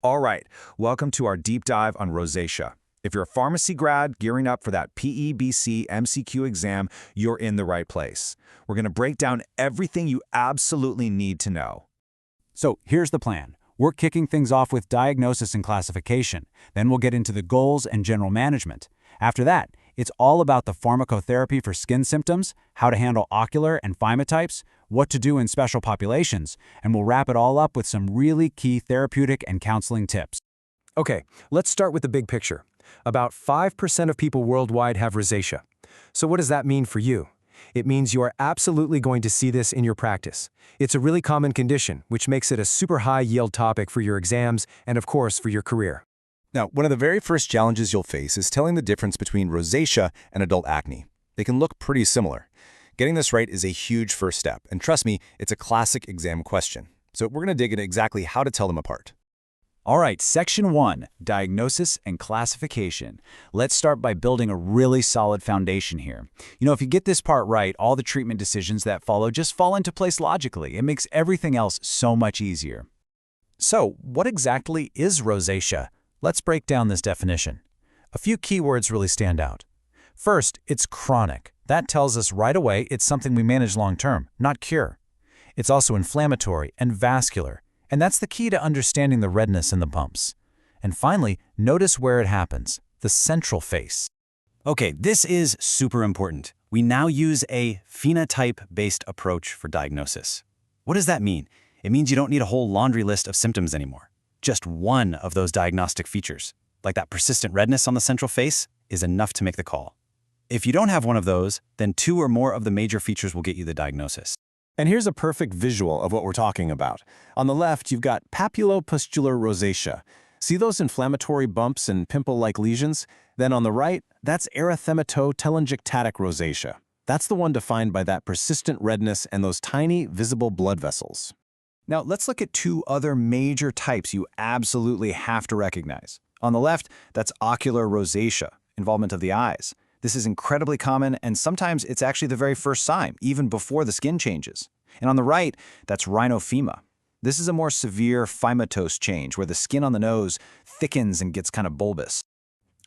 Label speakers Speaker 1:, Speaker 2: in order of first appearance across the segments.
Speaker 1: All right, welcome to our deep dive on rosacea. If you're a pharmacy grad gearing up for that PEBC MCQ exam, you're in the right place. We're going to break down everything you absolutely need to know.
Speaker 2: So here's the plan. We're kicking things off with diagnosis and classification. Then we'll get into the goals and general management. After that, it's all about the pharmacotherapy for skin symptoms, how to handle ocular and phymotypes, what to do in special populations, and we'll wrap it all up with some really key therapeutic and counseling tips.
Speaker 3: Okay, let's start with the big picture. About 5% of people worldwide have rosacea. So what does that mean for you? It means you are absolutely going to see this in your practice. It's a really common condition, which makes it a super high-yield topic for your exams and, of course, for your career.
Speaker 4: Now, one of the very first challenges you'll face is telling the difference between rosacea and adult acne. They can look pretty similar. Getting this right is a huge first step, and trust me, it's a classic exam question. So we're going to dig into exactly how to tell them apart.
Speaker 2: All right, Section 1, Diagnosis and Classification. Let's start by building a really solid foundation here. If you get this part right, all the treatment decisions that follow just fall into place logically. It makes everything else so much easier. So, what exactly is rosacea? Let's break down this definition. A few keywords really stand out. First, it's chronic. That tells us right away it's something we manage long-term, not cure. It's also inflammatory and vascular, and that's the key to understanding the redness and the bumps. And finally, notice where it happens, the central face.
Speaker 5: Okay, this is super important. We now use a phenotype-based approach for diagnosis. What does that mean? It means you don't need a whole laundry list of symptoms anymore. Just one of those diagnostic features, like that persistent redness on the central face, is enough to make the call. If you don't have one of those, then two or more of the major features will get you the diagnosis.
Speaker 4: And here's a perfect visual of what we're talking about. On the left, you've got papulopustular rosacea. See those inflammatory bumps and pimple-like lesions? Then on the right, that's erythematotelangiectatic rosacea. That's the one defined by that persistent redness and those tiny, visible blood vessels.
Speaker 1: Now, let's look at two other major types you absolutely have to recognize. On the left, that's ocular rosacea, involvement of the eyes. This is incredibly common, and sometimes it's actually the very first sign, even before the skin changes. And on the right, that's rhinophyma. This is a more severe phymatose change, where the skin on the nose thickens and gets kind of bulbous.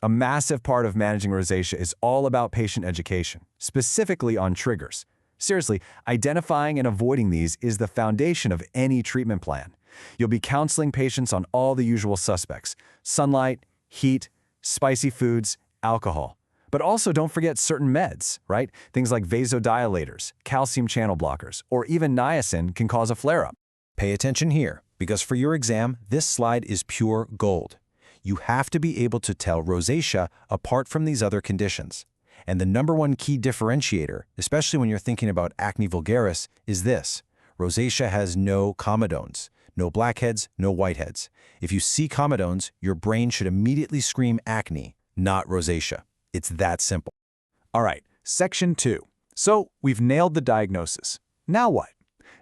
Speaker 3: A massive part of managing rosacea is all about patient education, specifically on triggers. Seriously, identifying and avoiding these is the foundation of any treatment plan. You'll be counseling patients on all the usual suspects: sunlight, heat, spicy foods, alcohol. But also don't forget certain meds, right? Things like vasodilators, calcium channel blockers, or even niacin can cause a flare-up.
Speaker 1: Pay attention here, because for your exam, this slide is pure gold. You have to be able to tell rosacea apart from these other conditions. And the number one key differentiator, especially when you're thinking about acne vulgaris, is this: rosacea has no comedones, no blackheads, no whiteheads. If you see comedones, your brain should immediately scream acne, not rosacea. It's that simple.
Speaker 2: All right, Section 2. So we've nailed the diagnosis. Now what?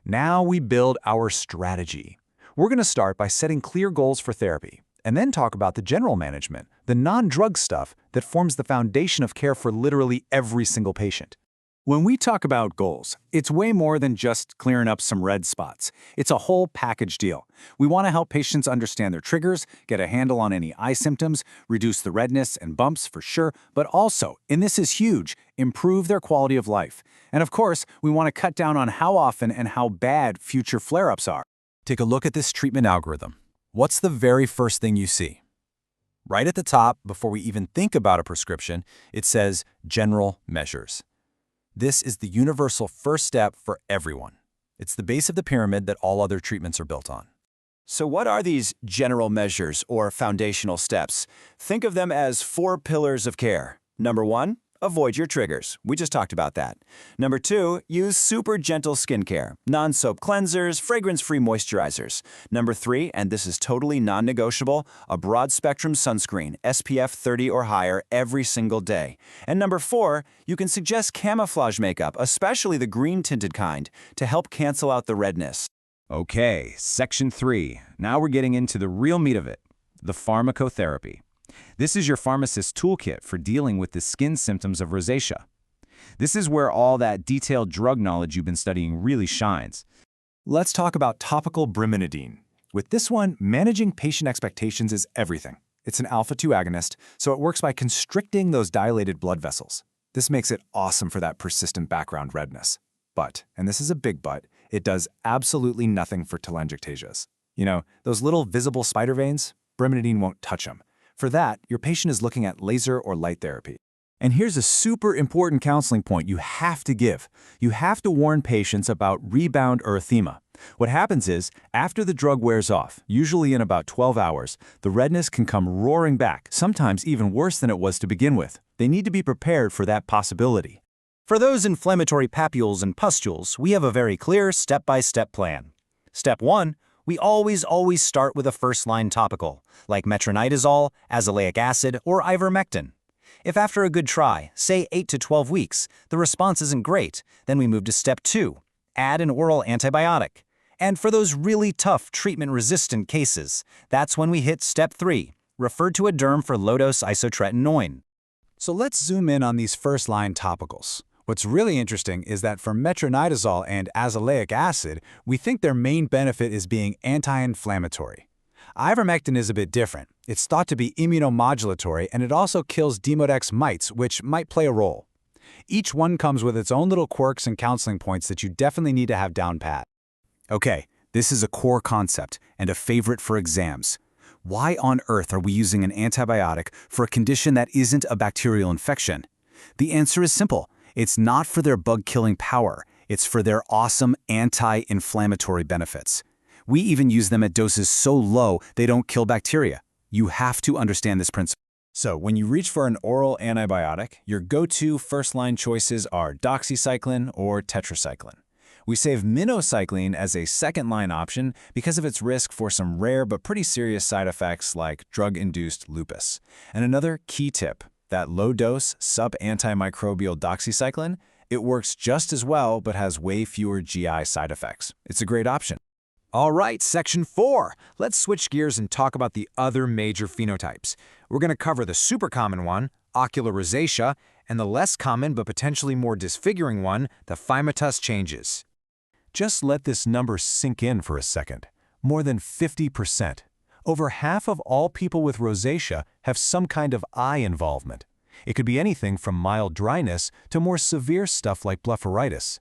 Speaker 2: Now we build our strategy. We're going to start by setting clear goals for therapy, and then talk about the general management, the non-drug stuff that forms the foundation of care for literally every single patient. When we talk about goals, it's way more than just clearing up some red spots. It's a whole package deal. We want to help patients understand their triggers, get a handle on any eye symptoms, reduce the redness and bumps for sure, but also, and this is huge, improve their quality of life. And of course, we want to cut down on how often and how bad future flare-ups are.
Speaker 1: Take a look at this treatment algorithm. What's the very first thing you see? Right at the top, before we even think about a prescription, it says General Measures. This is the universal first step for everyone. It's the base of the pyramid that all other treatments are built on.
Speaker 5: So what are these general measures or foundational steps? Think of them as 4 pillars of care. Number 1, avoid your triggers. We just talked about that. Number 2, use super gentle skincare, non-soap cleansers, fragrance-free moisturizers. Number 3, and this is totally non-negotiable, a broad-spectrum sunscreen, SPF 30 or higher, every single day. And number 4, you can suggest camouflage makeup, especially the green-tinted kind, to help cancel out the redness.
Speaker 1: Okay, Section 3. Now we're getting into the real meat of it, the pharmacotherapy. This is your pharmacist's toolkit for dealing with the skin symptoms of rosacea. This is where all that detailed drug knowledge you've been studying really shines.
Speaker 3: Let's talk about topical brimonidine.
Speaker 2: With this one, managing patient expectations is everything. It's an alpha-2 agonist, so it works by constricting those dilated blood vessels. This makes it awesome for that persistent background redness. But, and this is a big but, it does absolutely nothing for telangiectasias. You know, those little visible spider veins? Brimonidine won't touch them. For that, your patient is looking at laser or light therapy. And here's a super important counseling point you have to give. You have to warn patients about rebound erythema. What happens is, after the drug wears off, usually in about 12 hours, the redness can come roaring back, sometimes even worse than it was to begin with. They need to be prepared for that possibility.
Speaker 5: For those inflammatory papules and pustules, we have a very clear step-by-step plan. Step 1, we always start with a first-line topical, like metronidazole, azelaic acid, or ivermectin. If after a good try, say 8 to 12 weeks, the response isn't great, then we move to step 2, add an oral antibiotic. And for those really tough treatment-resistant cases, that's when we hit step 3, refer to a derm for low-dose isotretinoin.
Speaker 2: So let's zoom in on these first-line topicals. What's really interesting is that for metronidazole and azelaic acid, we think their main benefit is being anti-inflammatory. Ivermectin is a bit different. It's thought to be immunomodulatory, and it also kills Demodex mites, which might play a role. Each one comes with its own little quirks and counseling points that you definitely need to have down pat. Okay, this is a core concept and a favorite for exams. Why on earth are we using an antibiotic for a condition that isn't a bacterial infection? The answer is simple. It's not for their bug-killing power. It's for their awesome anti-inflammatory benefits. We even use them at doses so low they don't kill bacteria. You have to understand this principle.
Speaker 4: So when you reach for an oral antibiotic, your go-to first-line choices are doxycycline or tetracycline. We save minocycline as a second-line option because of its risk for some rare but pretty serious side effects like drug-induced lupus. And another key tip, that low-dose sub-antimicrobial doxycycline, it works just as well but has way fewer GI side effects. It's a great option.
Speaker 2: All right, section 4. Let's switch gears and talk about the other major phenotypes. We're going to cover the super common one, ocular rosacea, and the less common but potentially more disfiguring one, the phymatous changes.
Speaker 3: Just let this number sink in for a second. More than 50%. Over half of all people with rosacea have some kind of eye involvement. It could be anything from mild dryness to more severe stuff like blepharitis.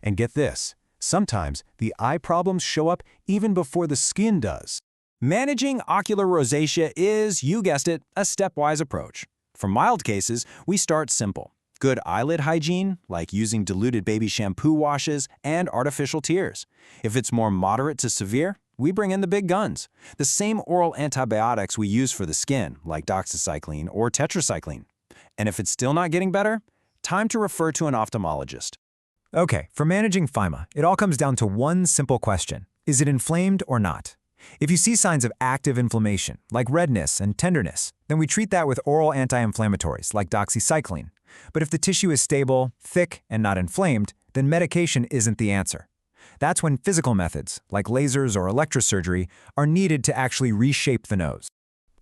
Speaker 3: And get this, sometimes the eye problems show up even before the skin does.
Speaker 5: Managing ocular rosacea is, you guessed it, a stepwise approach. For mild cases, we start simple. Good eyelid hygiene, like using diluted baby shampoo washes and artificial tears. If it's more moderate to severe, we bring in the big guns. The same oral antibiotics we use for the skin, like doxycycline or tetracycline. And if it's still not getting better, time to refer to an ophthalmologist.
Speaker 2: Okay, for managing phyma, it all comes down to one simple question. Is it inflamed or not? If you see signs of active inflammation, like redness and tenderness, then we treat that with oral anti-inflammatories, like doxycycline. But if the tissue is stable, thick, and not inflamed, then medication isn't the answer. That's when physical methods, like lasers or electrosurgery, are needed to actually reshape the nose.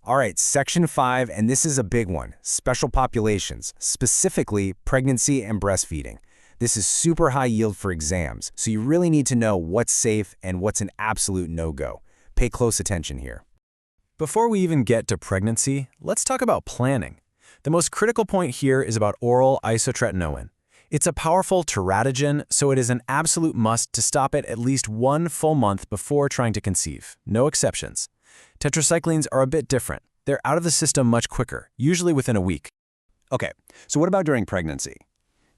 Speaker 1: All right, section 5, and this is a big one, special populations, specifically pregnancy and breastfeeding. This is super high yield for exams, so you really need to know what's safe and what's an absolute no-go. Pay close attention here. Before we even get to pregnancy, let's talk about planning. The most critical point here is about oral isotretinoin. It's a powerful teratogen, so it is an absolute must to stop it at least 1 full month before trying to conceive. No exceptions. Tetracyclines are a bit different. They're out of the system much quicker, usually within a week.
Speaker 5: Okay, so what about during pregnancy?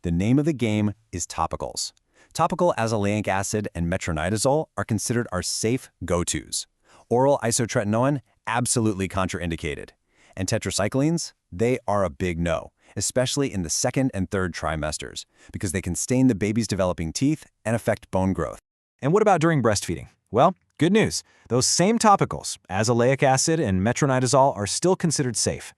Speaker 5: The name of the game is topicals. Topical azelaic acid and metronidazole are considered our safe go-tos. Oral isotretinoin, absolutely contraindicated. And tetracyclines, they are a big no, especially in the 2nd and 3rd trimesters, because they can stain the baby's developing teeth and affect bone growth.
Speaker 2: And what about during breastfeeding? Well, good news. Those same topicals, azelaic acid and metronidazole, are still considered safe.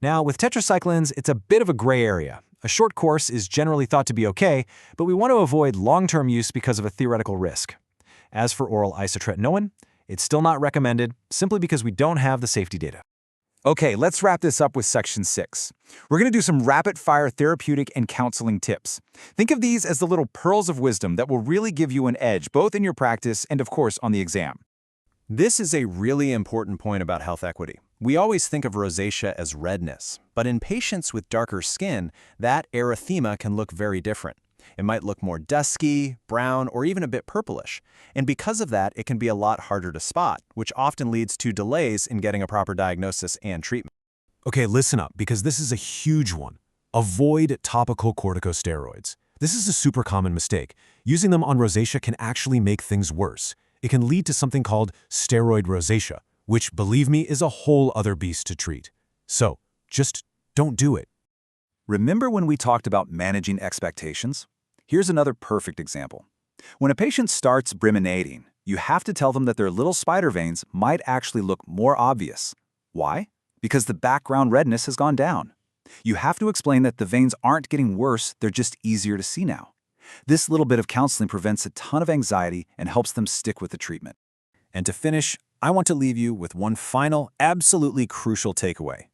Speaker 2: Now, with tetracyclines, it's a bit of a gray area. A short course is generally thought to be okay, but we want to avoid long-term use because of a theoretical risk. As for oral isotretinoin, it's still not recommended simply because we don't have the safety data. Okay, let's wrap this up with section 6. We're going to do some rapid-fire therapeutic and counseling tips. Think of these as the little pearls of wisdom that will really give you an edge both in your practice and, of course, on the exam.
Speaker 1: This is a really important point about health equity. We always think of rosacea as redness, but in patients with darker skin, that erythema can look very different. It might look more dusky, brown, or even a bit purplish. And because of that, it can be a lot harder to spot, which often leads to delays in getting a proper diagnosis and treatment.
Speaker 2: Okay, listen up, because this is a huge one. Avoid topical corticosteroids. This is a super common mistake. Using them on rosacea can actually make things worse. It can lead to something called steroid rosacea, which, believe me, is a whole other beast to treat. So, just don't do it.
Speaker 3: Remember when we talked about managing expectations? Here's another perfect example. When a patient starts briminating, you have to tell them that their little spider veins might actually look more obvious. Why? Because the background redness has gone down. You have to explain that the veins aren't getting worse, they're just easier to see now. This little bit of counseling prevents a ton of anxiety and helps them stick with the treatment.
Speaker 1: And to finish, I want to leave you with one final, absolutely crucial takeaway.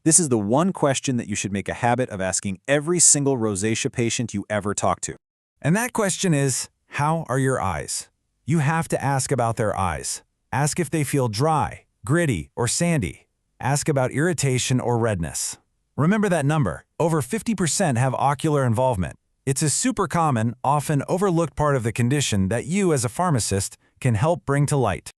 Speaker 1: This is the one question that you should make a habit of asking every single rosacea patient you ever talk to.
Speaker 2: And that question is, how are your eyes? You have to ask about their eyes. Ask if they feel dry, gritty, or sandy. Ask about irritation or redness. Remember that number. Over 50% have ocular involvement. It's a super common, often overlooked part of the condition that you, as a pharmacist, can help bring to light.